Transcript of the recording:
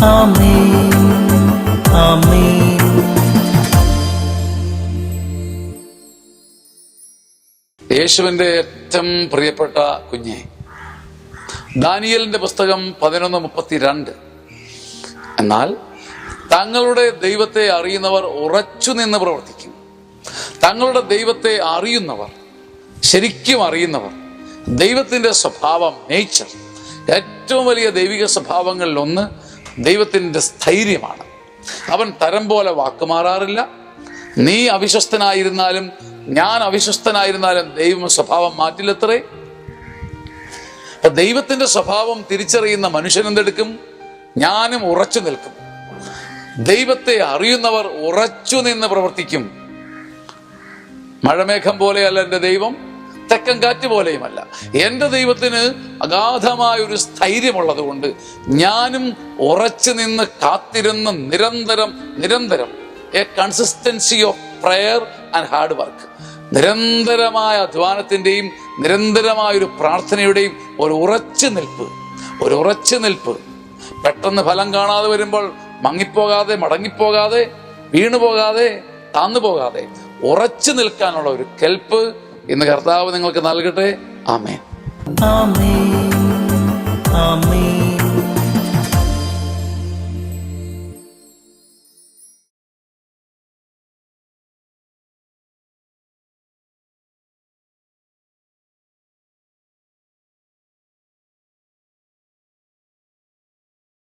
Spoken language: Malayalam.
ആമേൻ ആമേൻ. യേശുവിന്റെ ഏറ്റവും പ്രിയപ്പെട്ട കുഞ്ഞെ, ദാനിയേലിന്റെ പുസ്തകം 11:32. എന്നാൽ തങ്ങളുടെ ദൈവത്തെ അറിയുന്നവർ ഉറച്ചു നിന്ന് പ്രവർത്തിക്കും. തങ്ങളുടെ ദൈവത്തെ അറിയുന്നവർ, ശരിക്കും അറിയുന്നവർ, ദൈവത്തിന്റെ സ്വഭാവം, നേച്ചർ, ഏറ്റവും വലിയ ദൈവിക സ്വഭാവങ്ങളിൽ ഒന്ന് ദൈവത്തിന്റെ സ്ഥൈര്യമാണ്. അവൻ തരം പോലെ വാക്കുമാറാറില്ല. നീ അവിശ്വസ്തനായിരുന്നാലും ഞാൻ അവിശ്വസ്തനായിരുന്നാലും ദൈവം സ്വഭാവം മാറ്റില്ലത്രേ. അപ്പൊ ദൈവത്തിന്റെ സ്വഭാവം തിരിച്ചറിയുന്ന മനുഷ്യൻ എന്തെടുക്കും? ഞാനും ഉറച്ചു നിൽക്കും. ദൈവത്തെ അറിയുന്നവർ ഉറച്ചു നിന്ന് പ്രവർത്തിക്കും. മഴമേഘം പോലെയല്ല എൻ്റെ ദൈവം, തെക്കൻ കാറ്റ് പോലെയുമല്ല. എൻ്റെ ദൈവത്തിന് അഗാധമായൊരു സ്ഥൈര്യമുള്ളത് കൊണ്ട് ഞാനും ഉറച്ചു നിന്ന് കാത്തിരുന്ന് നിരന്തരം a consistency of prayer and hard work, നിരന്തരമായ അധ്വാനത്തിൻ്റെയും നിരന്തരമായൊരു പ്രാർത്ഥനയുടെയും ഒരു ഉറച്ചു നിൽപ്പ്. പെട്ടെന്ന് ഫലം കാണാതെ വരുമ്പോൾ മങ്ങിപ്പോകാതെ, മടങ്ങിപ്പോകാതെ, വീണുപോകാതെ, താന്നുപോകാതെ ഉറച്ചു നിൽക്കാനുള്ള ഒരു കെൽപ്പ് ഇന്ന് കർത്താവ് നിങ്ങൾക്ക് നൽകട്ടെ. ആമേൻ ആമേൻ ആമേൻ.